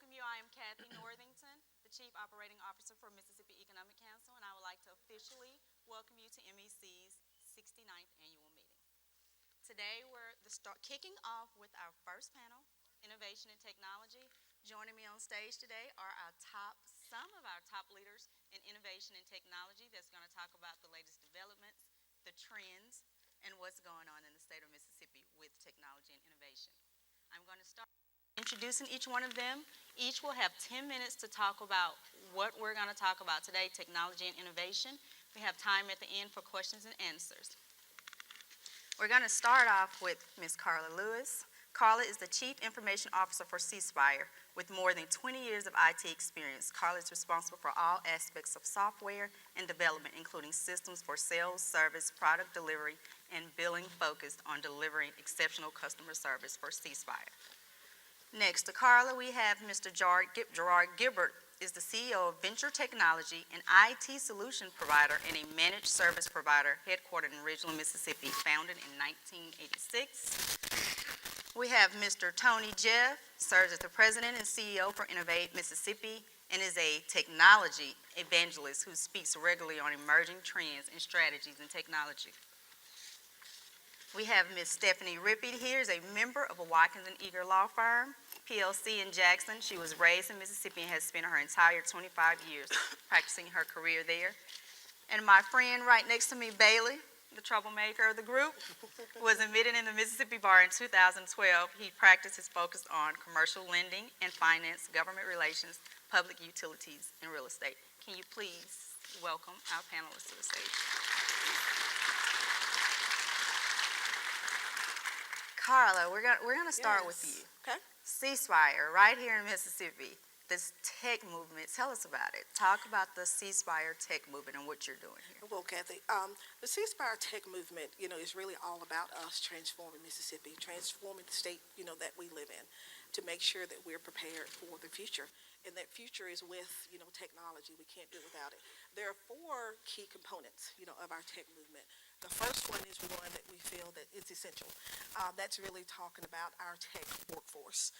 welcome you. I am Kathy Northington, the Chief Operating Officer for Mississippi Economic Council, and I would like to officially welcome you to MEC's 69th annual meeting. Today, we're kicking off with our first panel, Innovation and Technology. Joining me on stage today are some of our top leaders in innovation and technology that's going to talk about the latest developments, the trends, and what's going on in the state of Mississippi with technology and innovation. I'm going to start introducing each one of them. Each will have 10 minutes to talk about what we're going to talk about today, technology and innovation. We have time at the end for questions and answers. We're going to start off with Ms. Carla Lewis. Carla is the Chief Information Officer for C Spire. With more than 20 years of IT experience, Carla is responsible for all aspects of software and development, including systems for sales, service, product delivery, and billing focused on delivering exceptional customer service for C Spire. Next to Carla, we have Mr. Gerard Gibbert is the CEO of Venture Technology, an IT solution provider and a managed service provider headquartered in Ridgeland, Mississippi, founded in 1986. We have Mr. Tony Jeff, serves as the President and CEO for Innovate Mississippi, and is a technology evangelist who speaks regularly on emerging trends and strategies in technology. We have Ms. Stephanie Rippey here, is a member of a Watkins & Eager law firm, PLC in Jackson. She was raised in Mississippi and has spent her entire 25 years practicing her career there. And my friend right next to me, Bailey, the troublemaker of the group, was admitted in the Mississippi Bar in 2012. He practiced his focus on commercial lending and finance, government relations, public utilities, and real estate. Can you please welcome our panelists to the stage? Carla, we're gonna start with you. Okay. C Spire, right here in Mississippi, this tech movement. Tell us about it. Talk about the C Spire tech movement and what you're doing here. Well, Kathy, the C Spire tech movement, is really all about us transforming Mississippi, transforming the state, that we live in, to make sure that we're prepared for the future. And that future is with, technology. We can't do without it. There are 4 key components, of our tech movement. The first one is one that we feel that it's essential. That's really talking about our tech workforce.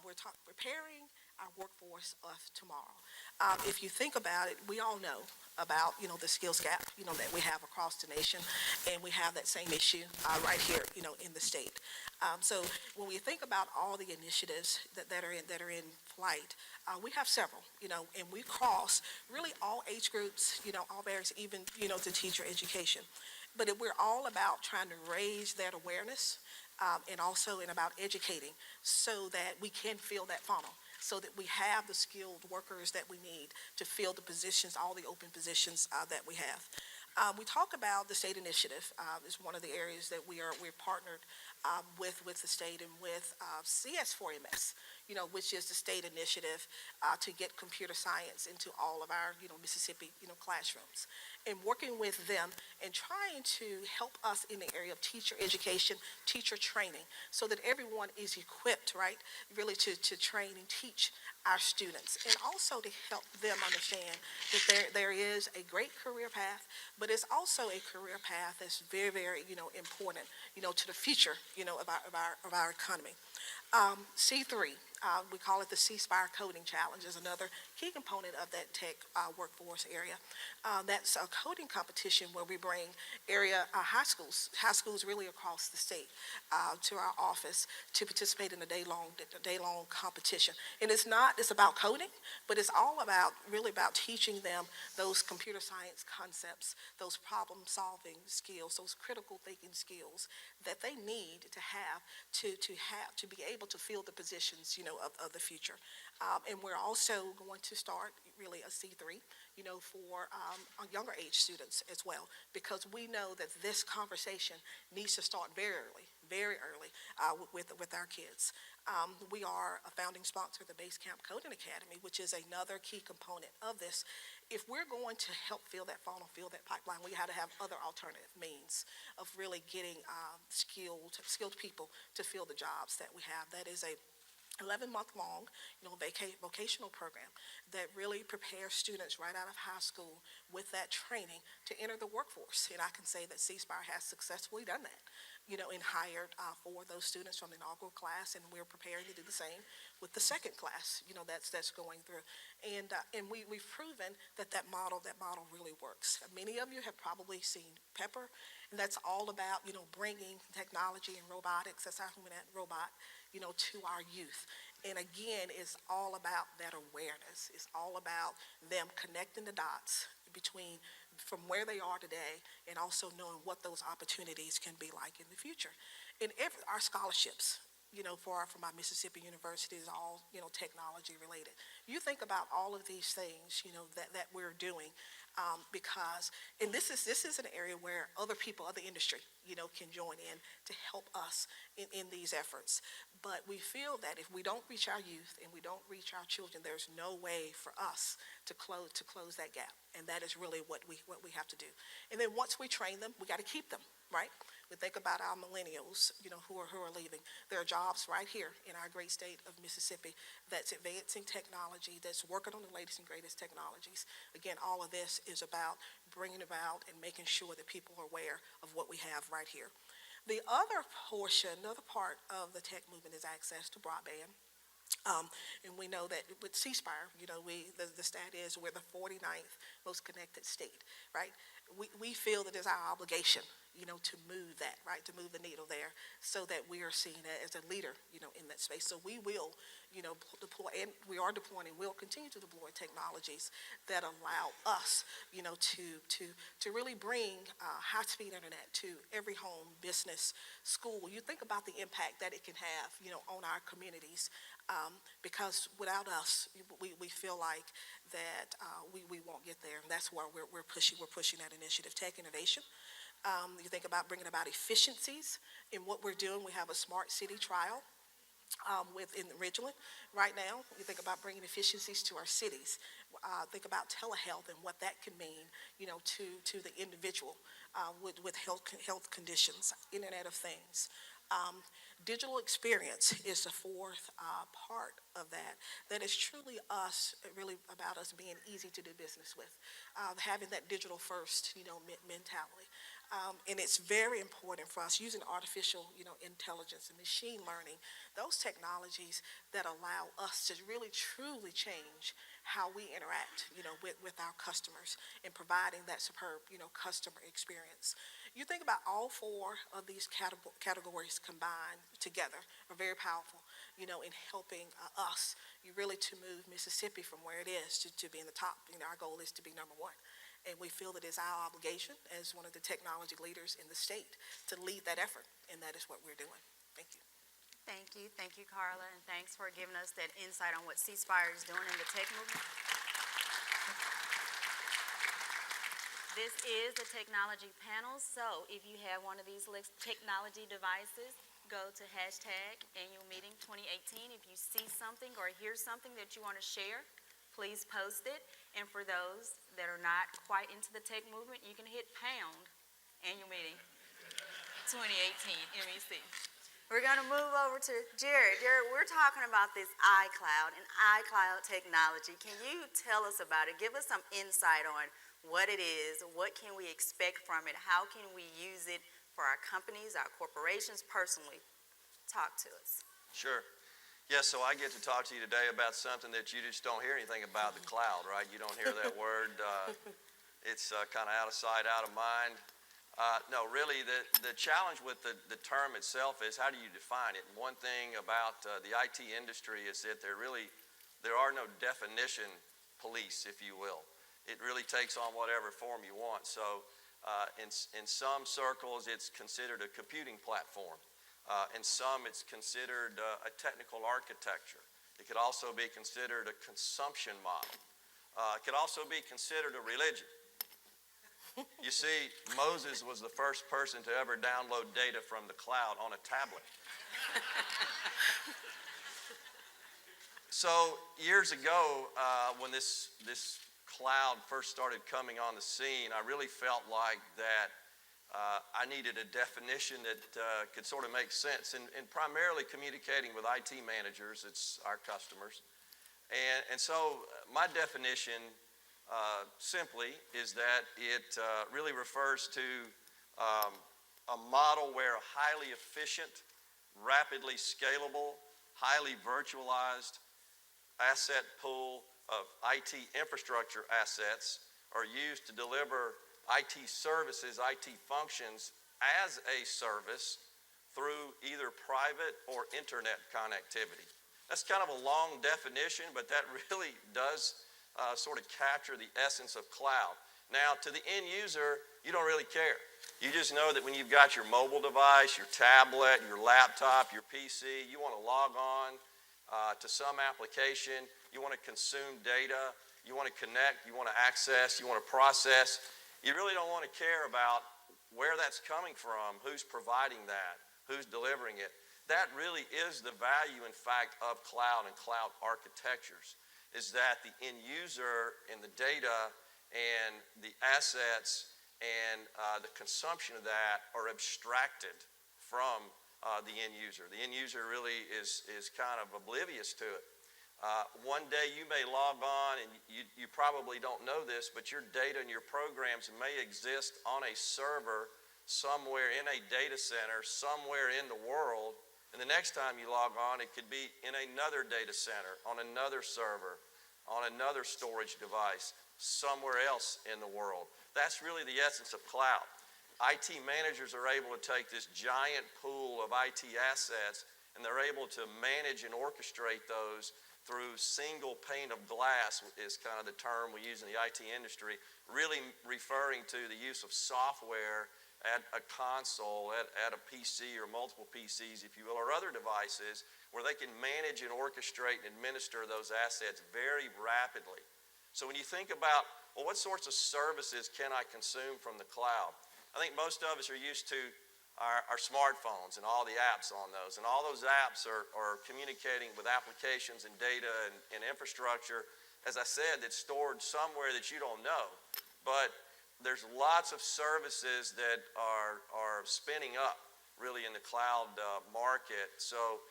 We're preparing our workforce of tomorrow. If you think about it, we all know about, the skills gap, that we have across the nation, and we have that same issue right here, in the state. So when we think about all the initiatives that are in flight, we have several, and we cross really all age groups, all barriers, even, to teacher education. But we're all about trying to raise that awareness and also about educating so that we can fill that funnel, so that we have the skilled workers that we need to fill the positions, all the open positions that we have. We talk about the state initiative is one of the areas that we're partnered with the state and with CS4MS, which is the state initiative to get computer science into all of our, Mississippi, classrooms. And working with them and trying to help us in the area of teacher education, teacher training, so that everyone is equipped, right, really to train and teach our students, and also to help them understand that there is a great career path, but it's also a career path that's very, very, important, to the future, of our economy. C3, we call it the C Spire Coding Challenge, is another key component of that tech workforce area. That's a coding competition where we bring area high schools really across the state to our office to participate in a day-long competition. And it's about coding, but it's all about really about teaching them those computer science concepts, those problem-solving skills, those critical thinking skills that they need to be able to fill the positions, of the future. And we're also going to start really a C3, for younger age students as well, because we know that this conversation needs to start very early with our kids. We are a founding sponsor of the Basecamp Coding Academy, which is another key component of this. If we're going to help fill that funnel, fill that pipeline, we have to have other alternative means of really getting skilled people to fill the jobs that we have. That is a 11-month-long, vocational program that really prepares students right out of high school with that training to enter the workforce. And I can say that C Spire has successfully done that, and hired for those students from the inaugural class, and we're preparing to do the same with the second class, that's going through. And we've proven that model really works. Many of you have probably seen Pepper, and that's all about, bringing technology and robotics, that's our human robot, to our youth. And again, it's all about that awareness. It's all about them connecting the dots between from where they are today and also knowing what those opportunities can be like in the future. And our scholarships, for my Mississippi University is all, technology related. You think about all of these things, that we're doing, because, and this is an area where other people, other industry, can join in to help us in these efforts. But we feel that if we don't reach our youth and we don't reach our children, there's no way for us to close that gap. And that is really what we have to do. And then once we train them, we got to keep them, right? We think about our millennials, who are leaving. There are jobs right here in our great state of Mississippi that's advancing technology, that's working on the latest and greatest technologies. Again, all of this is about bringing about and making sure that people are aware of what we have right here. The other part of the tech movement is access to broadband. And we know that with C Spire, the stat is we're the 49th most connected state, right? We feel that it's our obligation, to move that, right, to move the needle there so that we are seen as a leader, in that space. So we will, deploy, and we are deploying and will continue to deploy technologies that allow us, to really bring high-speed internet to every home, business, school. You think about the impact that it can have, on our communities, because without us, we feel like that we won't get there, and that's why we're pushing that initiative, tech innovation. You think about bringing about efficiencies in what we're doing. We have a smart city trial in Ridgeland right now. You think about bringing efficiencies to our cities. Think about telehealth and what that can mean, to the individual with health conditions, Internet of Things. Digital experience is the fourth part of that. That is truly us, really about us being easy to do business with, having that digital first, mentality. And it's very important for us using artificial, intelligence and machine learning, those technologies that allow us to really truly change how we interact, with our customers and providing that superb, customer experience. You think about all four of these categories combined together are very powerful, in helping us really to move Mississippi from where it is to be in the top. Our goal is to be number one. And we feel that it's our obligation as one of the technology leaders in the state to lead that effort, and that is what we're doing. Thank you. Thank you, Carla, and thanks for giving us that insight on what C Spire is doing in the tech movement. This is the technology panel, so if you have one of these technology devices, go to #annualmeeting2018. If you see something or hear something that you want to share, please post it. And for those that are not quite into the tech movement, you can hit pound annual meeting 2018 MEC. We're going to move over to Jared. Jared, we're talking about this iCloud and iCloud technology. Can you tell us about it? Give us some insight on what it is, what can we expect from it, how can we use it for our companies, our corporations, personally? Talk to us. Sure. Yes, so I get to talk to you today about something that you just don't hear anything about, the cloud, right? You don't hear that word. It's kind of out of sight, out of mind. No, really, the challenge with the term itself is how do you define it? And one thing about the IT industry is that there are no definition police, if you will. It really takes on whatever form you want. So in some circles, it's considered a computing platform. In some, it's considered a technical architecture. It could also be considered a consumption model. It could also be considered a religion. You see, Moses was the first person to ever download data from the cloud on a tablet. So years ago, when this cloud first started coming on the scene, I really felt like that I needed a definition that could sort of make sense. And primarily communicating with IT managers, it's our customers. And so my definition simply is that it really refers to a model where a highly efficient, rapidly scalable, highly virtualized asset pool of IT infrastructure assets are used to deliver IT services, IT functions as a service through either private or internet connectivity. That's kind of a long definition, but that really does sort of capture the essence of cloud. Now, to the end user, you don't really care. You just know that when you've got your mobile device, your tablet, your laptop, your PC, you want to log on to some application, you want to consume data, you want to connect, you want to access, you want to process. You really don't want to care about where that's coming from, who's providing that, who's delivering it. That really is the value, in fact, of cloud and cloud architectures, is that the end user and the data and the assets and the consumption of that are abstracted from the end user. The end user really is kind of oblivious to it. One day you may log on, and you probably don't know this, but your data and your programs may exist on a server somewhere in a data center, somewhere in the world, and the next time you log on, it could be in another data center, on another server, on another storage device, somewhere else in the world. That's really the essence of cloud. IT managers are able to take this giant pool of IT assets, and they're able to manage and orchestrate those through single pane of glass, is kind of the term we use in the IT industry, really referring to the use of software at a console, at a PC or multiple PCs, if you will, or other devices, where they can manage and orchestrate and administer those assets very rapidly. So when you think about, well, what sorts of services can I consume from the cloud? I think most of us are used to our smartphones and all the apps on those. And all those apps are communicating with applications and data and infrastructure, as I said, that's stored somewhere that you don't know. But there's lots of services that are spinning up really in the cloud market. So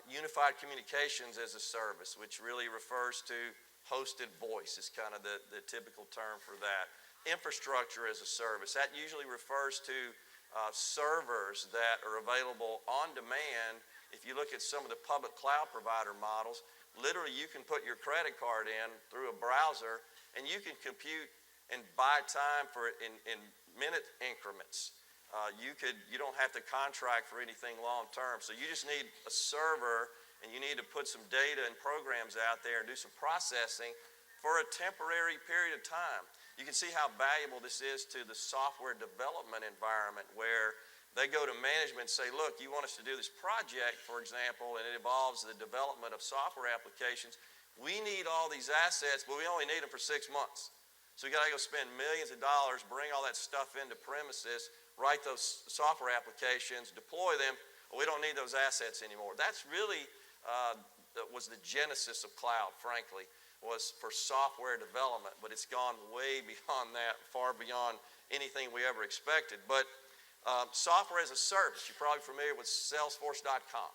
unified communications as a service, which really refers to hosted voice, is kind of the typical term for that. Infrastructure as a service, that usually refers to servers that are available on demand. If you look at some of the public cloud provider models, literally you can put your credit card in through a browser and you can compute and buy time for in minute increments. You don't have to contract for anything long term. So you just need a server, and you need to put some data and programs out there and do some processing for a temporary period of time. You can see how valuable this is to the software development environment, where they go to management and say, look, you want us to do this project, for example, and it involves the development of software applications. We need all these assets, but we only need them for 6 months. So we got to go spend millions of dollars, bring all that stuff into premises, write those software applications, deploy them. Well, we don't need those assets anymore. That's really was the genesis of cloud, frankly, was for software development. But it's gone way beyond that, far beyond anything we ever expected. But software as a service, you're probably familiar with Salesforce.com.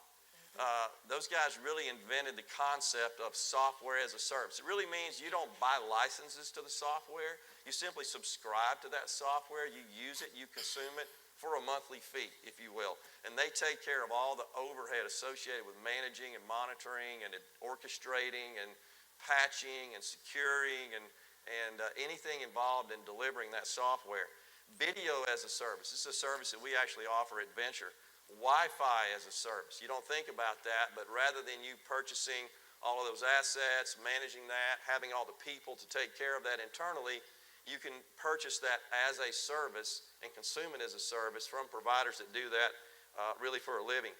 Those guys really invented the concept of software as a service. It really means you don't buy licenses to the software. You simply subscribe to that software. You use it, you consume it for a monthly fee, if you will. And they take care of all the overhead associated with managing and monitoring and orchestrating and patching and securing and anything involved in delivering that software. Video as a service. This is a service that we actually offer at Venture. Wi-Fi as a service. You don't think about that, but rather than you purchasing all of those assets, managing that, having all the people to take care of that internally, you can purchase that as a service and consume it as a service from providers that do that really for a living.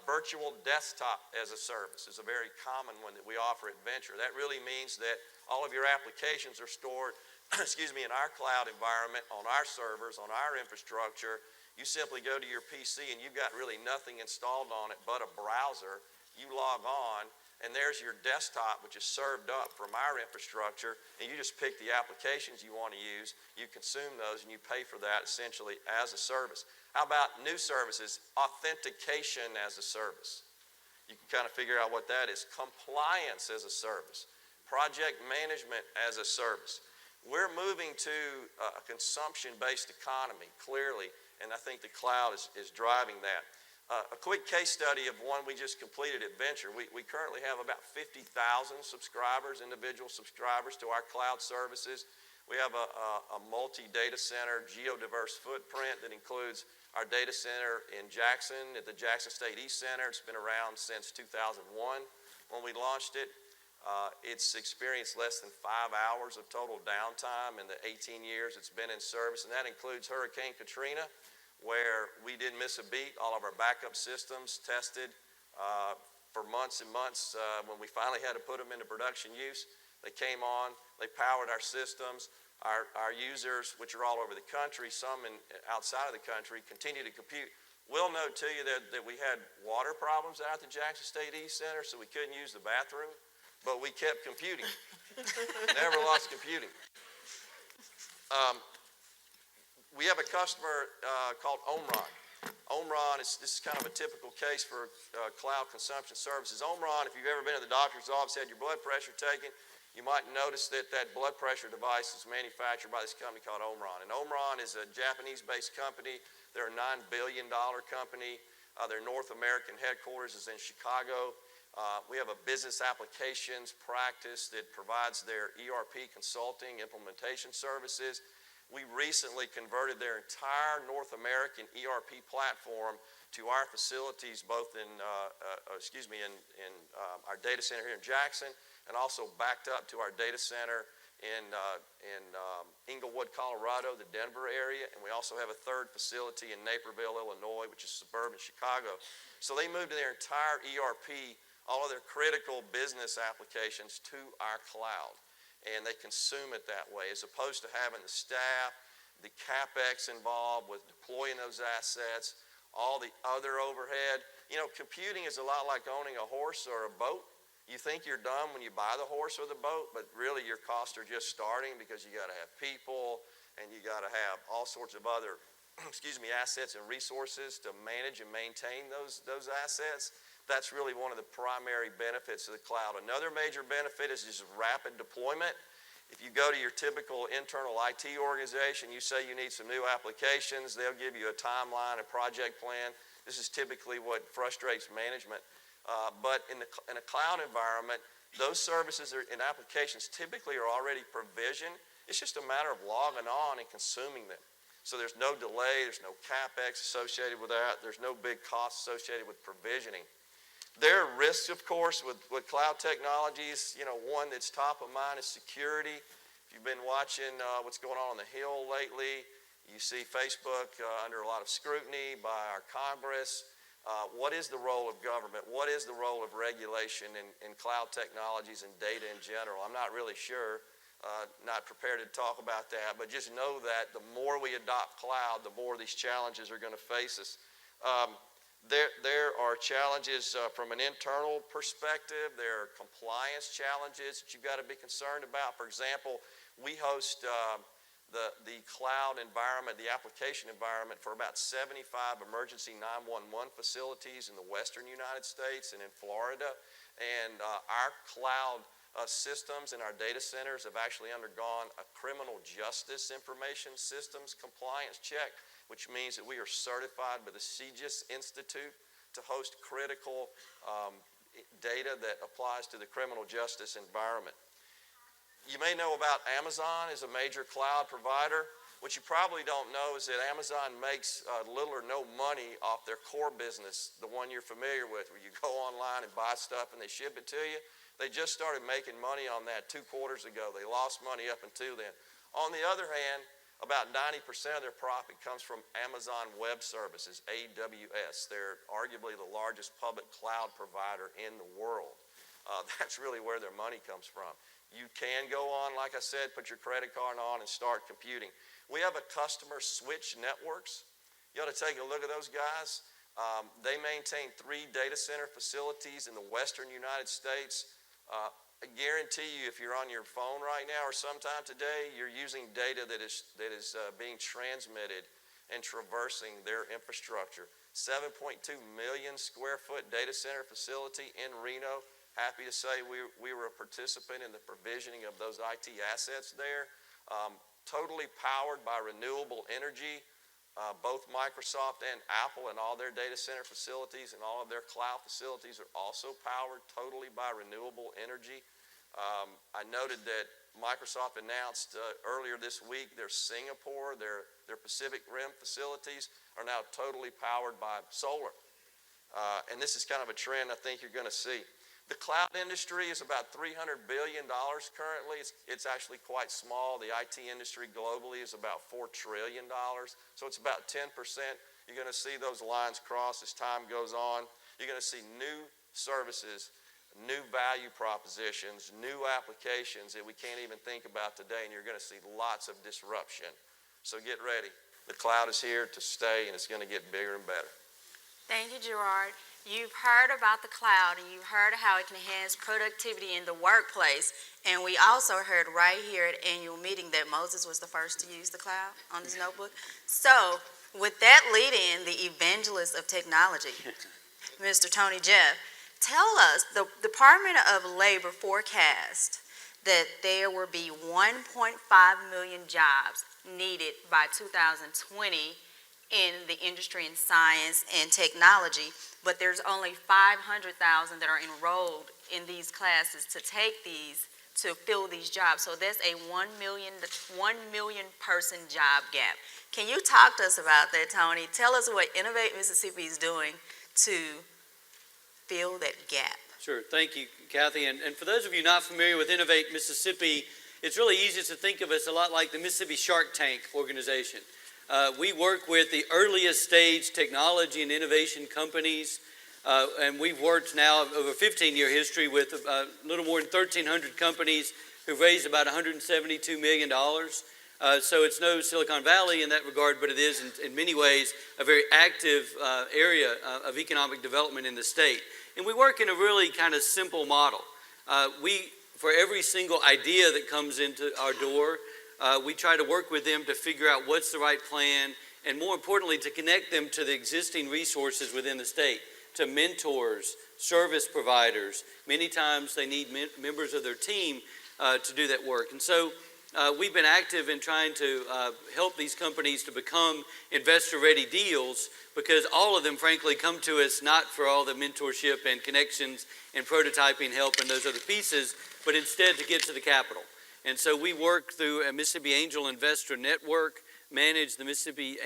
Virtual desktop as a service is a very common one that we offer at Venture. That really means that all of your applications are stored in our cloud environment, on our servers, on our infrastructure. You simply go to your PC and you've got really nothing installed on it but a browser. You log on and there's your desktop, which is served up from our infrastructure, and you just pick the applications you want to use, you consume those, and you pay for that essentially as a service. How about new services? Authentication as a service. You can kind of figure out what that is. Compliance as a service. Project management as a service. We're moving to a consumption-based economy, clearly, and I think the cloud is driving that. A quick case study of one we just completed at Venture. We currently have about 50,000 subscribers, individual subscribers to our cloud services. We have a multi-data center, geodiverse footprint that includes our data center in Jackson at the Jackson State East Center. It's been around since 2001 when we launched it. It's experienced less than 5 hours of total downtime in the 18 years it's been in service, and that includes Hurricane Katrina, where we didn't miss a beat. All of our backup systems tested for months and months. When we finally had to put them into production use, they came on, they powered our systems. Our users, which are all over the country, some outside of the country, continue to compute. We'll note to you that we had water problems out at the Jackson State East Center, so we couldn't use the bathroom, but we kept computing. Never lost computing. We have a customer called Omron. Omron this is kind of a typical case for cloud consumption services. Omron, if you've ever been to the doctor's office, had your blood pressure taken, you might notice that blood pressure device is manufactured by this company called Omron. And Omron is a Japanese-based company. They're a $9 billion company. Their North American headquarters is in Chicago. We have a business applications practice that provides their ERP consulting implementation services. We recently converted their entire North American ERP platform to our facilities, both in our data center here in Jackson, and also backed up to our data center in Englewood, Colorado, the Denver area, and we also have a third facility in Naperville, Illinois, which is suburban Chicago. So they moved their entire ERP, all of their critical business applications, to our cloud. And they consume it that way, as opposed to having the staff, the CapEx involved with deploying those assets, all the other overhead. You know, computing is a lot like owning a horse or a boat. You think you're done when you buy the horse or the boat, but really your costs are just starting, because you got to have people and you got to have all sorts of other assets and resources to manage and maintain those assets. That's really one of the primary benefits of the cloud. Another major benefit is just rapid deployment. If you go to your typical internal IT organization, you say you need some new applications, they'll give you a timeline, a project plan. This is typically what frustrates management. But in a cloud environment, those services and applications typically are already provisioned. It's just a matter of logging on and consuming them. So there's no delay, there's no CapEx associated with that, there's no big costs associated with provisioning. There are risks, of course, with cloud technologies. You know, one that's top of mind is security. If you've been watching what's going on the Hill lately, you see Facebook under a lot of scrutiny by our Congress. What is the role of government? What is the role of regulation in cloud technologies and data in general? I'm not really sure. Not prepared to talk about that, but just know that the more we adopt cloud, the more these challenges are going to face us. There are challenges from an internal perspective. There are compliance challenges that you've got to be concerned about. For example, we host the cloud environment, the application environment, for about 75 emergency 911 facilities in the western United States and in Florida. And our cloud systems and our data centers have actually undergone a criminal justice information systems compliance check, which means that we are certified by the CJIS Institute to host critical data that applies to the criminal justice environment. You may know about Amazon as a major cloud provider. What you probably don't know is that Amazon makes little or no money off their core business, the one you're familiar with, where you go online and buy stuff and they ship it to you. They just started making money on that 2 quarters ago. They lost money up until then. On the other hand, about 90% of their profit comes from Amazon Web Services, AWS. They're arguably the largest public cloud provider in the world. That's really where their money comes from. You can go on, like I said, put your credit card on and start computing. We have a customer switch networks. You ought to take a look at those guys. They maintain 3 data center facilities in the western United States. I guarantee you, if you're on your phone right now or sometime today, you're using data that is being transmitted and traversing their infrastructure. 7.2 million square foot data center facility in Reno. Happy to say we were a participant in the provisioning of those IT assets there. Totally powered by renewable energy. Both Microsoft and Apple and all their data center facilities and all of their cloud facilities are also powered totally by renewable energy. I noted that Microsoft announced earlier this week their Singapore, their Pacific Rim facilities are now totally powered by solar. And this is kind of a trend I think you're going to see. The cloud industry is about $300 billion currently. It's actually quite small. The IT industry globally is about $4 trillion. So it's about 10%. You're going to see those lines cross as time goes on. You're going to see new services, new value propositions, new applications that we can't even think about today, and you're going to see lots of disruption. So get ready. The cloud is here to stay, and it's going to get bigger and better. Thank you, Gerard. You've heard about the cloud, and you've heard how it can enhance productivity in the workplace. And we also heard right here at annual meeting that Moses was the first to use the cloud on his notebook. So with that lead in, the evangelist of technology, Mr. Tony Jeff, tell us, the Department of Labor forecast that there will be 1.5 million jobs needed by 2020 in the industry and science and technology, but there's only 500,000 that are enrolled in these classes to take these, to fill these jobs. So that's a 1 million person job gap. Can you talk to us about that, Tony? Tell us what Innovate Mississippi is doing to fill that gap. Sure, thank you, Kathy. And for those of you not familiar with Innovate Mississippi, it's really easy to think of us a lot like the Mississippi Shark Tank organization. We work with the earliest stage technology and innovation companies, and we've worked now over a 15-year history with a little more than 1,300 companies who've raised about $172 million. So it's no Silicon Valley in that regard, but it is in many ways a very active area of economic development in the state. And we work in a really kind of simple model. For every single idea that comes into our door, we try to work with them to figure out what's the right plan, and more importantly, to connect them to the existing resources within the state, to mentors, service providers. Many times they need members of their team to do that work. And so we've been active in trying to help these companies to become investor-ready deals, because all of them, frankly, come to us not for all the mentorship and connections and prototyping help and those other pieces, but instead to get to the capital. And so we work through a Mississippi Angel Investor Network, manage the Mississippi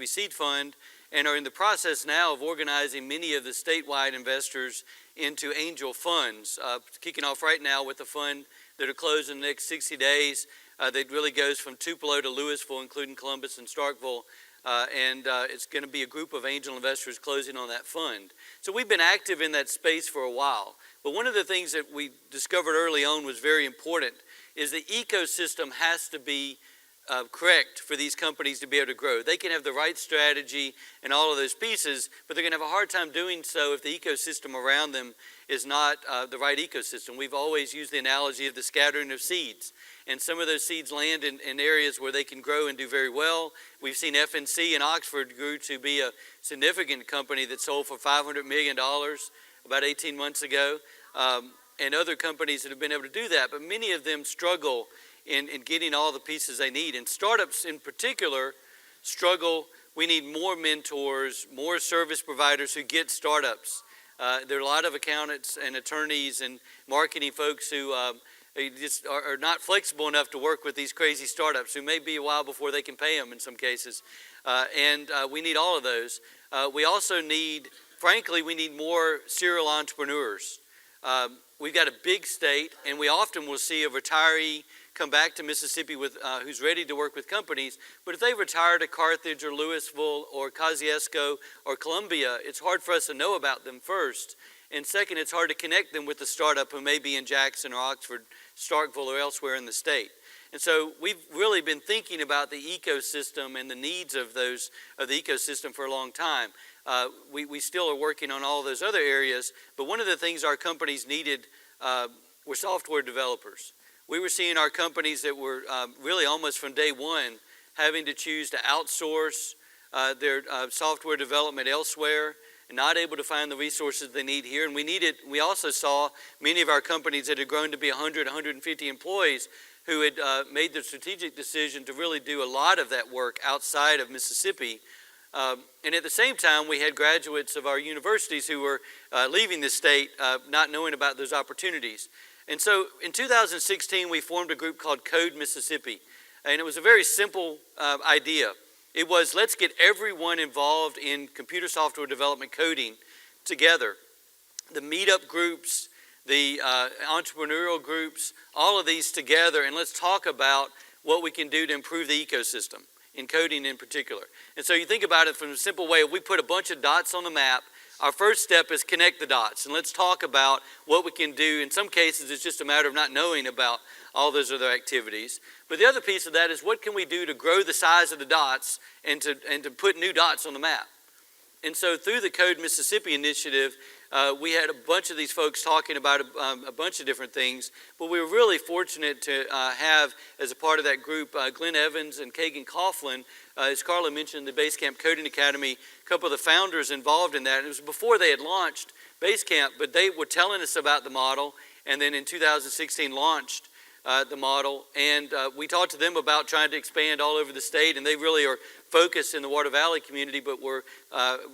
Seed Fund, and are in the process now of organizing many of the statewide investors into angel funds, kicking off right now with a fund that will close in the next 60 days. That really goes from Tupelo to Louisville, including Columbus and Starkville, and it's going to be a group of angel investors closing on that fund. So we've been active in that space for a while. But one of the things that we discovered early on was very important is the ecosystem has to be correct for these companies to be able to grow. They can have the right strategy and all of those pieces, but they're going to have a hard time doing so if the ecosystem around them is not the right ecosystem. We've always used the analogy of the scattering of seeds, and some of those seeds land in areas where they can grow and do very well. We've seen FNC in Oxford grew to be a significant company that sold for $500 million about 18 months ago. And other companies that have been able to do that, but many of them struggle in getting all the pieces they need. And startups in particular struggle. We need more mentors, more service providers who get startups. There are a lot of accountants and attorneys and marketing folks who just are not flexible enough to work with these crazy startups who may be a while before they can pay them in some cases. And we need all of those. We also need, frankly, we need more serial entrepreneurs. We've got a big state, and we often will see a retiree come back to Mississippi with who's ready to work with companies. But if they retire to Carthage or Louisville or Kosciuszko or Columbia, it's hard for us to know about them first. And second, it's hard to connect them with the startup who may be in Jackson or Oxford, Starkville, or elsewhere in the state. And so we've really been thinking about the ecosystem and the needs of the ecosystem for a long time. We still are working on all those other areas, but one of the things our companies needed were software developers. We were seeing our companies that were really almost from day one having to choose to outsource their software development elsewhere. and not able to find the resources they need here. And we also saw many of our companies that had grown to be 100, 150 employees who had made the strategic decision to really do a lot of that work outside of Mississippi. And at the same time, we had graduates of our universities who were leaving the state not knowing about those opportunities. And so in 2016, we formed a group called Code Mississippi. And it was a very simple idea. It was, let's get everyone involved in computer software development coding together. The meetup groups, the entrepreneurial groups, all of these together, and let's talk about what we can do to improve the ecosystem, in coding in particular. And so you think about it from a simple way. We put a bunch of dots on the map. Our first step is connect the dots, and let's talk about what we can do. In some cases, it's just a matter of not knowing about all those other activities. But the other piece of that is, what can we do to grow the size of the dots and to put new dots on the map? And so through the Code Mississippi initiative, we had a bunch of these folks talking about a bunch of different things, but we were really fortunate to have, as a part of that group, Glenn Evans and Kagan Coughlin, as Carla mentioned, the Basecamp Coding Academy, a couple of the founders involved in that. And it was before they had launched Basecamp, but they were telling us about the model, and then in 2016 launched the model. And we talked to them about trying to expand all over the state, and they really are focused in the Water Valley community, but were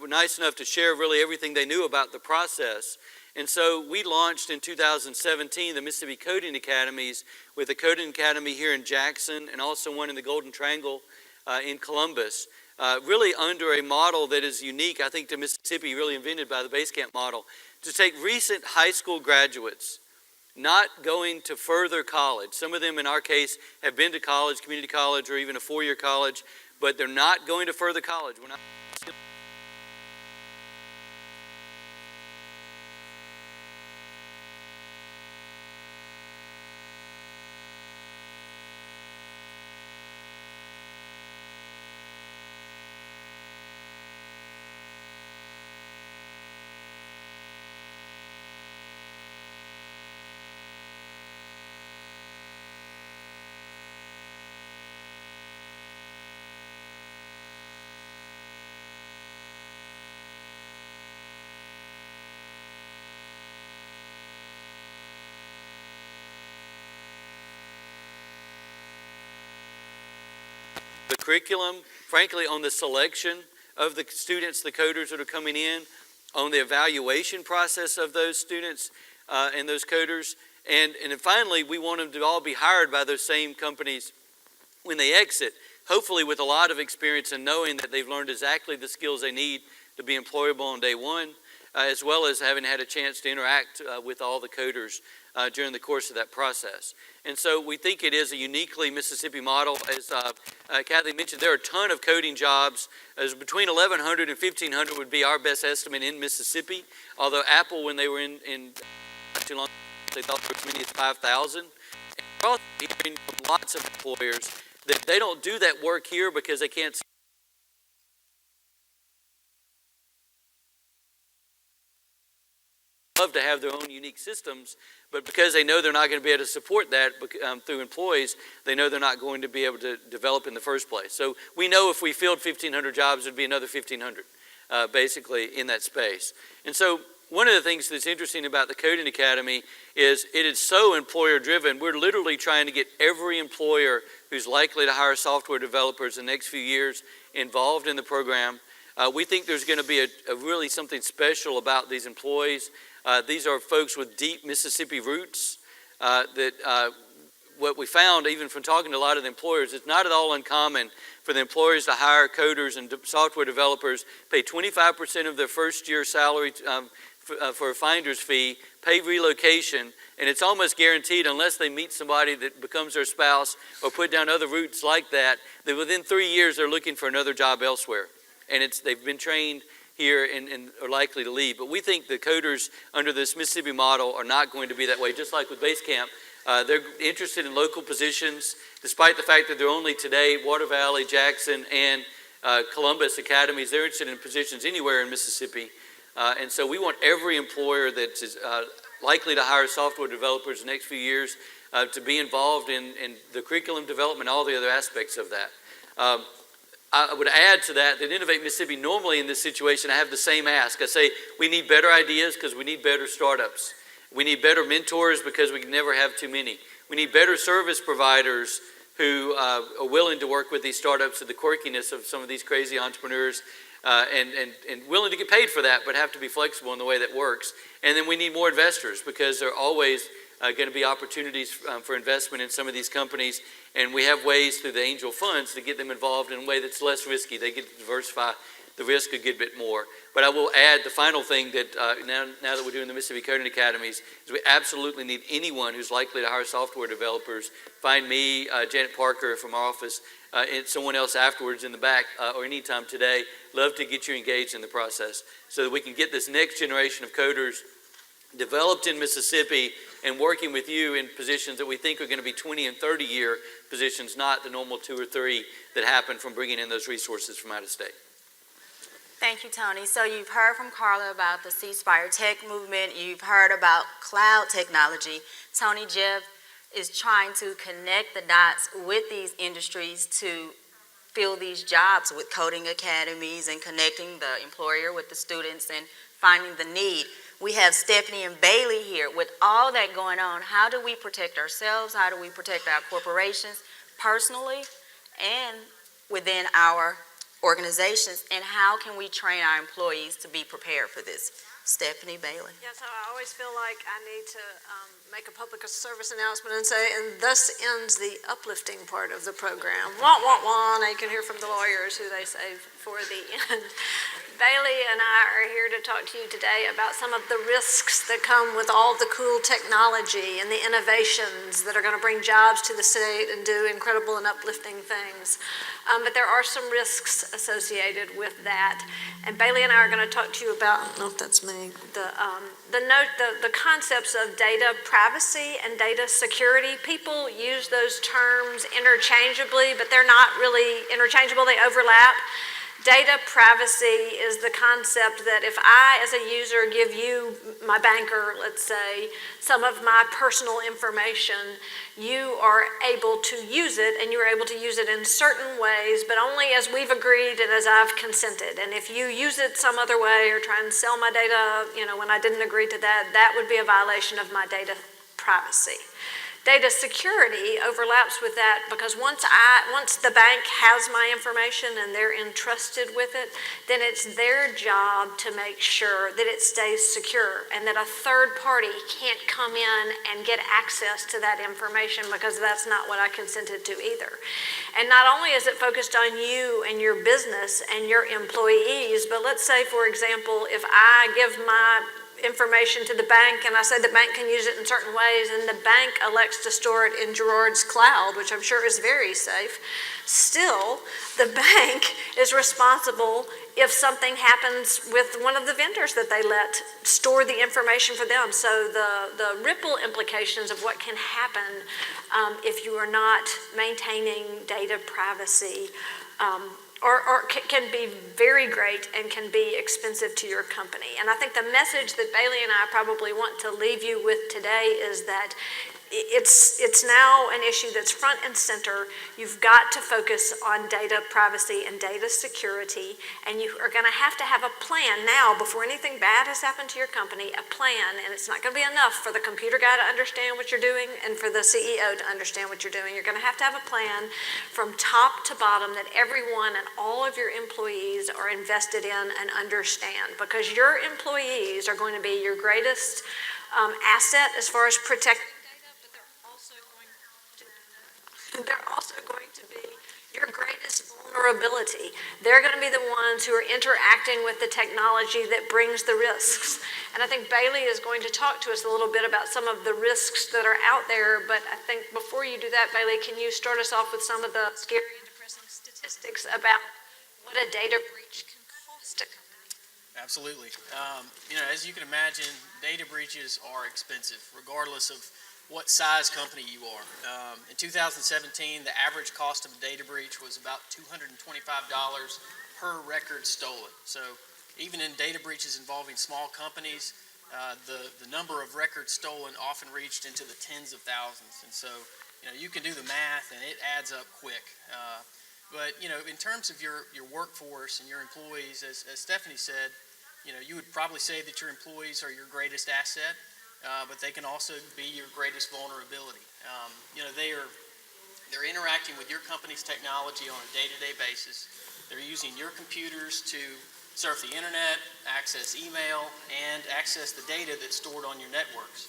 nice enough to share really everything they knew about the process. And so we launched in 2017 the Mississippi Coding Academies, with a Coding Academy here in Jackson and also one in the Golden Triangle in Columbus, really under a model that is unique, I think, to Mississippi, really invented by the Basecamp model, to take recent high school graduates, not going to further college. Some of them, in our case, have been to college, community college, or even a four-year college, but they're not going to further college. We're not the curriculum, frankly, on the selection of the students, the coders that are coming in, on the evaluation process of those students and those coders. And then finally, we want them to all be hired by those same companies when they exit, hopefully with a lot of experience and knowing that they've learned exactly the skills they need to be employable on day one, as well as having had a chance to interact with all the coders during the course of that process. And so we think it is a uniquely Mississippi model. As Kathy mentioned, there are a ton of coding jobs. As between 1,100 and 1,500 would be our best estimate in Mississippi, although Apple, when they were in not too long, they thought there were as many as 5,000. And we're also hearing from lots of employers that they don't do that work here because they can't love to have their own unique systems, but because they know they're not going to be able to support that through employees, they know they're not going to be able to develop in the first place. So we know if we filled 1,500 jobs, there'd be another 1,500 basically in that space. And so one of the things that's interesting about the Coding Academy is it is so employer driven. We're literally trying to get every employer who's likely to hire software developers in the next few years involved in the program. We think there's going to be a really something special about these employees. These are folks with deep Mississippi roots what we found, even from talking to a lot of the employers, it's not at all uncommon for the employers to hire coders and software developers, pay 25% of their first year salary for a finder's fee, pay relocation, and it's almost guaranteed, unless they meet somebody that becomes their spouse or put down other routes like that, that within 3 years they're looking for another job elsewhere. And they've been trained here and are likely to leave. But we think the coders under this Mississippi model are not going to be that way, just like with Basecamp. They're interested in local positions, despite the fact that they're only today Water Valley, Jackson, and Columbus academies. They're interested in positions anywhere in Mississippi. And so we want every employer that is likely to hire software developers in the next few years to be involved in the curriculum development, all the other aspects of that. I would add to that Innovate Mississippi, normally in this situation, I have the same ask. I say, we need better ideas because we need better startups. We need better mentors because we can never have too many. We need better service providers who are willing to work with these startups and the quirkiness of some of these crazy entrepreneurs and willing to get paid for that, but have to be flexible in the way that works. And then we need more investors because there are always going to be opportunities for investment in some of these companies. And we have ways through the angel funds to get them involved in a way that's less risky. They get to diversify the risk a good bit more. But I will add the final thing that now that we're doing the Mississippi Coding Academies, is we absolutely need anyone who's likely to hire software developers. Find me, Janet Parker from our office, and someone else afterwards in the back or anytime today. Love to get you engaged in the process so that we can get this next generation of coders developed in Mississippi and working with you in positions that we think are going to be 20 and 30-year positions, not the normal 2 or 3 that happen from bringing in those resources from out of state. Thank you, Tony. So you've heard from Carla about the C Spire Tech movement. You've heard about cloud technology. Tony, Jeff is trying to connect the dots with these industries to fill these jobs with coding academies and connecting the employer with the students and finding the need. We have Stephanie and Bailey here. With all that going on, how do we protect ourselves? How do we protect our corporations personally and within our organizations? And how can we train our employees to be prepared for this? Stephanie, Bailey. Yeah, so I always feel like I need to make a public service announcement and say, and thus ends the uplifting part of the program. Wah, wah, wah, and you can hear from the lawyers who they save for the end. Bailey and I are here to talk to you today about some of the risks that come with all the cool technology and the innovations that are going to bring jobs to the state and do incredible and uplifting things. But there are some risks associated with that. And Bailey and I are going to talk to you about, I don't know if that's me, the concepts of data privacy and data security. People use those terms interchangeably, but they're not really interchangeable, they overlap. Data privacy is the concept that if I, as a user, give you, my banker, let's say, some of my personal information, you are able to use it, and you're able to use it in certain ways, but only as we've agreed and as I've consented. And if you use it some other way or try and sell my data, when I didn't agree to that, that would be a violation of my data privacy. Data security overlaps with that because once the bank has my information and they're entrusted with it, then it's their job to make sure that it stays secure and that a third party can't come in and get access to that information because that's not what I consented to either. And not only is it focused on you and your business and your employees, but let's say, for example, if I give my information to the bank and I say the bank can use it in certain ways and the bank elects to store it in Gerard's cloud, which I'm sure is very safe, still the bank is responsible if something happens with one of the vendors that they let store the information for them. So the ripple implications of what can happen if you are not maintaining data privacy or can be very great and can be expensive to your company. And I think the message that Bailey and I probably want to leave you with today is that it's now an issue that's front and center. You've got to focus on data privacy and data security, and you are going to have a plan now before anything bad has happened to your company, a plan, and it's not going to be enough for the computer guy to understand what you're doing and for the CEO to understand what you're doing. You're going to have a plan from top to bottom that everyone and all of your employees are invested in and understand, because your employees are going to be your greatest asset as far as protecting. They're also going to be your greatest vulnerability. They're going to be the ones who are interacting with the technology that brings the risks. And I think Bailey is going to talk to us a little bit about some of the risks that are out there. But I think before you do that, Bailey, can you start us off with some of the scary and depressing statistics about what a data breach can cost a company? Absolutely. As you can imagine, data breaches are expensive, regardless of what size company you are. In 2017, the average cost of a data breach was about $225 per record stolen. So even in data breaches involving small companies, the number of records stolen often reached into the tens of thousands. And so, you can do the math and it adds up quick. But, in terms of your workforce and your employees, as Stephanie said, you would probably say that your employees are your greatest asset, but they can also be your greatest vulnerability. They're interacting with your company's technology on a day-to-day basis. They're using your computers to surf the internet, access email, and access the data that's stored on your networks.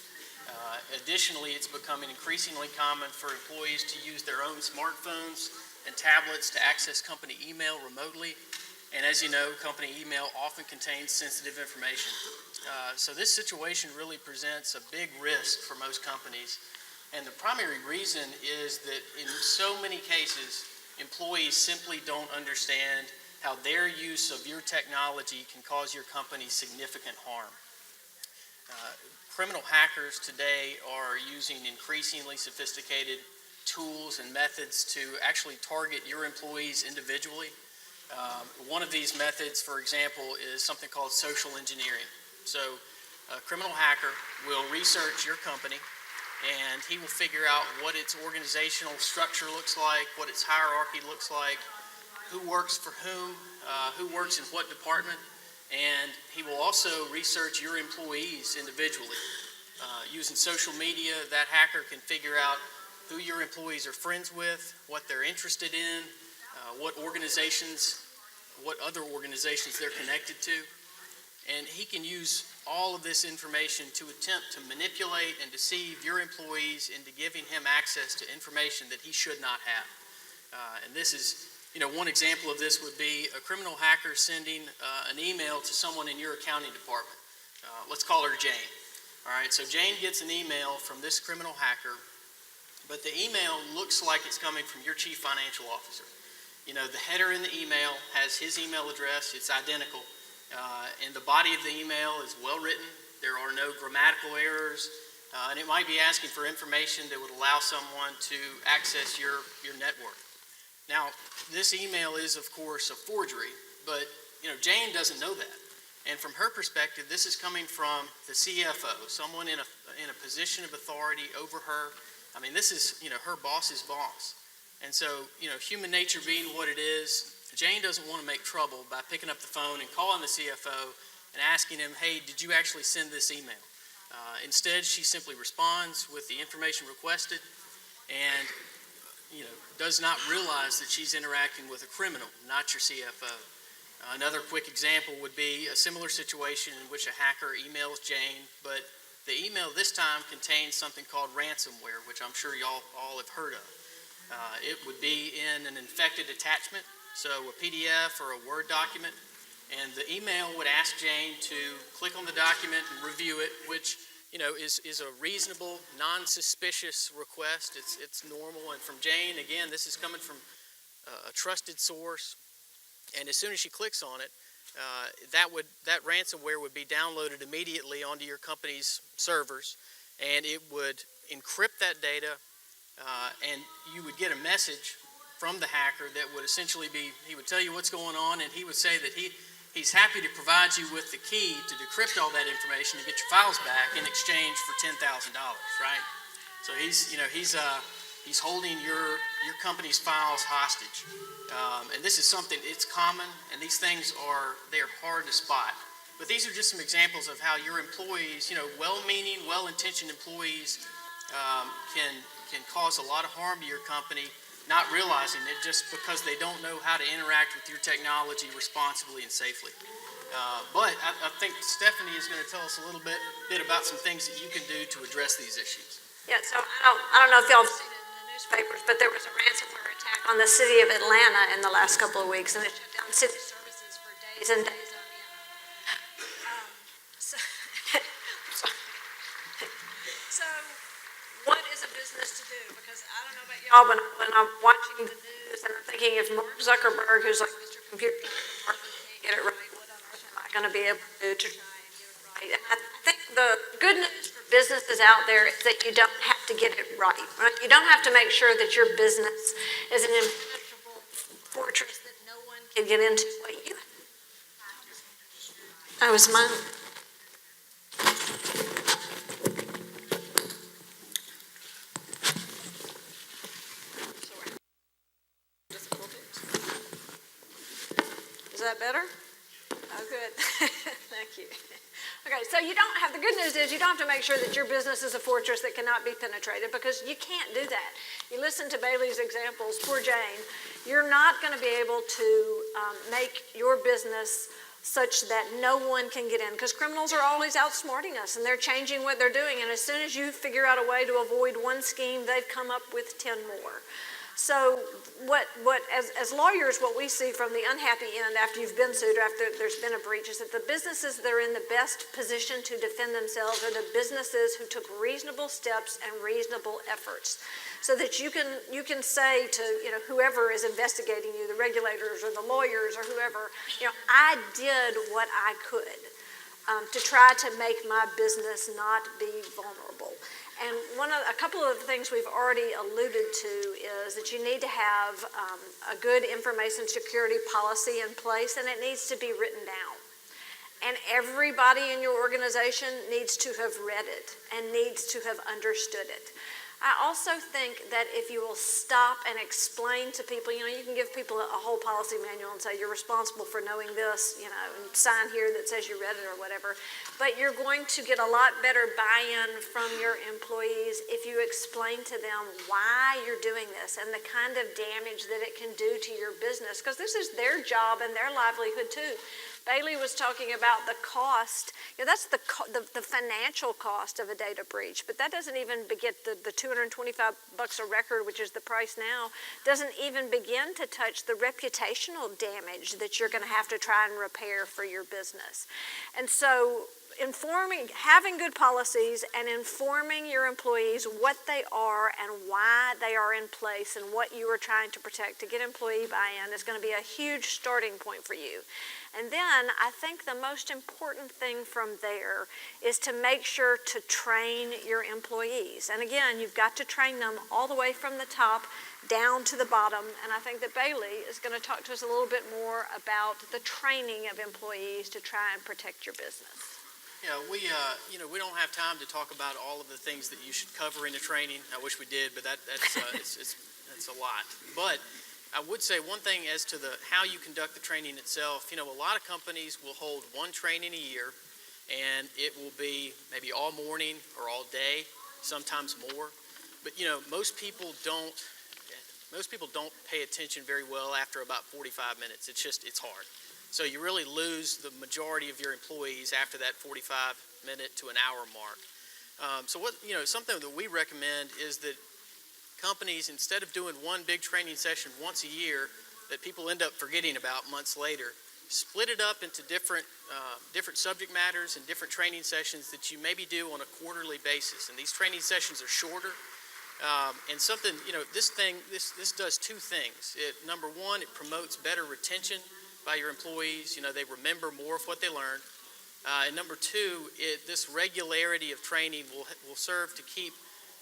Additionally, it's becoming increasingly common for employees to use their own smartphones and tablets to access company email remotely. And as you know, company email often contains sensitive information. So this situation really presents a big risk for most companies. And the primary reason is that in so many cases, employees simply don't understand how their use of your technology can cause your company significant harm. Criminal hackers today are using increasingly sophisticated tools and methods to actually target your employees individually. One of these methods, for example, is something called social engineering. So a criminal hacker will research your company, and he will figure out what its organizational structure looks like, what its hierarchy looks like, who works for whom, who works in what department, and he will also research your employees individually. Using social media, that hacker can figure out who your employees are friends with, what they're interested in, what other organizations they're connected to. And he can use all of this information to attempt to manipulate and deceive your employees into giving him access to information that he should not have. And this is, one example of this would be a criminal hacker sending an email to someone in your accounting department. Let's call her Jane. All right, so Jane gets an email from this criminal hacker, but the email looks like it's coming from your chief financial officer. The header in the email has his email address. It's identical. And the body of the email is well written. There are no grammatical errors. And it might be asking for information that would allow someone to access your network. Now, this email is, of course, a forgery, but, Jane doesn't know that. And from her perspective, this is coming from the CFO, someone in a position of authority over her. I mean, this is, her boss's boss. And so, human nature being what it is, Jane doesn't want to make trouble by picking up the phone and calling the CFO and asking him, hey, did you actually send this email? Instead, she simply responds with the information requested and, does not realize that she's interacting with a criminal, not your CFO. Another quick example would be a similar situation in which a hacker emails Jane, but the email this time contains something called ransomware, which I'm sure y'all all have heard of. It would be in an infected attachment, so a PDF or a Word document, and the email would ask Jane to click on the document and review it, which is a reasonable, non-suspicious request. It's normal, and from Jane, again, this is coming from a trusted source, and as soon as she clicks on it, that ransomware would be downloaded immediately onto your company's servers, and it would encrypt that data, and you would get a message from the hacker that would essentially be, he would tell you what's going on, and he would say that he's happy to provide you with the key to decrypt all that information and get your files back in exchange for $10,000, right? So he's holding your company's files hostage. And this is something, it's common, and these things they're hard to spot. But these are just some examples of how your employees, well-meaning, well-intentioned employees can cause a lot of harm to your company, not realizing it just because they don't know how to interact with your technology responsibly and safely. But I think Stephanie is going to tell us a little bit about some things that you can do to address these issues. Yeah, so I don't know if y'all have seen it in the newspapers, but there was a ransomware attack on the city of Atlanta in the last couple of weeks, and it shut down city services for days and days on end. So what is a business to do? Because I don't know about y'all, but when I'm watching the news and I'm thinking, if Mark Zuckerberg, who's like Mr. Computer, can't get it right, what on earth am I going to be able to do to try and get it right? And I think the good news for businesses out there is that you don't have to get it right. You don't have to make sure that your business is an impenetrable fortress that no one can get into. What you? That was mine. that better? Oh, good. Thank you. Okay, so you don't have, the good news is you don't have to make sure that your business is a fortress that cannot be penetrated, because you can't do that. You listen to Bailey's examples, poor Jane, you're not going to be able to make your business such that no one can get in, because criminals are always outsmarting us, and they're changing what they're doing, and as soon as you figure out a way to avoid one scheme, they've come up with 10 more. So as lawyers, what we see from the unhappy end after you've been sued, or after there's been a breach, is that the businesses that are in the best position to defend themselves are the businesses who took reasonable steps and reasonable efforts. So that you can say to whoever is investigating you, the regulators or the lawyers or whoever, I did what I could to try to make my business not be vulnerable. And a couple of the things we've already alluded to is that you need to have a good information security policy in place, and it needs to be written down. And everybody in your organization needs to have read it and needs to have understood it. I also think that if you will stop and explain to people, you can give people a whole policy manual and say you're responsible for knowing this, and sign here that says you read it or whatever. But you're going to get a lot better buy-in from your employees if you explain to them why you're doing this and the kind of damage that it can do to your business, because this is their job and their livelihood too. Bailey was talking about the cost. That's the financial cost of a data breach, but that doesn't even begin the $225 a record, which is the price now, doesn't even begin to touch the reputational damage that you're going to have to try and repair for your business. And so having good policies and informing your employees what they are and why they are in place and what you are trying to protect to get employee buy-in is going to be a huge starting point for you. And then I think the most important thing from there is to make sure to train your employees. And again, you've got to train them all the way from the top down to the bottom. And I think that Bailey is going to talk to us a little bit more about the training of employees to try and protect your business. Yeah, we don't have time to talk about all of the things that you should cover in the training. I wish we did, but that's it's a lot. But I would say one thing as to how you conduct the training itself. A lot of companies will hold one training a year, and it will be maybe all morning or all day, sometimes more. But most people don't pay attention very well after about 45 minutes. It's hard. So you really lose the majority of your employees after that 45-minute to an hour mark. Something that we recommend is that companies, instead of doing one big training session once a year that people end up forgetting about months later, split it up into different subject matters and different training sessions that you maybe do on a quarterly basis. And these training sessions are shorter. And something, this does two things. Number one, it promotes better retention by your employees. They remember more of what they learned. And number two, this regularity of training will serve to keep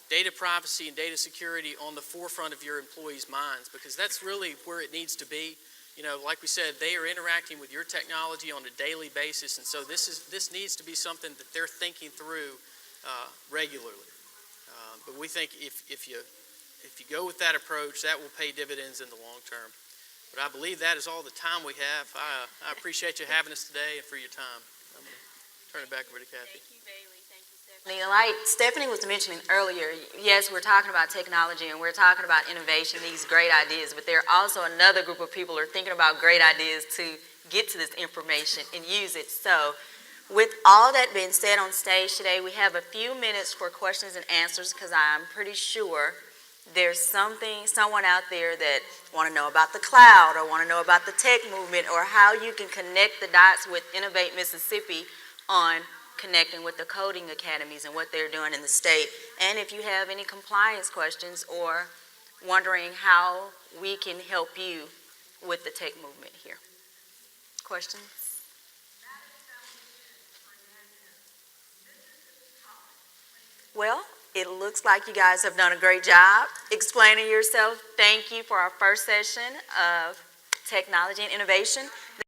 data privacy and data security on the forefront of your employees' minds, because that's really where it needs to be. Like we said, they are interacting with your technology on a daily basis, and so this needs to be something that they're thinking through regularly. But we think if you go with that approach, that will pay dividends in the long term. But I believe that is all the time we have. I appreciate you having us today and for your time. I'm going to turn it back over to Kathy. Thank you, Bailey. Thank you, Stephanie. Like Stephanie was mentioning earlier, yes, we're talking about technology and we're talking about innovation, these great ideas, but there are also another group of people who are thinking about great ideas to get to this information and use it. So with all that being said on stage today, we have a few minutes for questions and answers, because I'm pretty sure there's someone out there that want to know about the cloud or want to know about the tech movement or how you can connect the dots with Innovate Mississippi on connecting with the coding academies and what they're doing in the state. And if you have any compliance questions or wondering how we can help you with the tech movement here. Questions? Well, it looks like you guys have done a great job explaining yourself. Thank you for our first session of technology and innovation.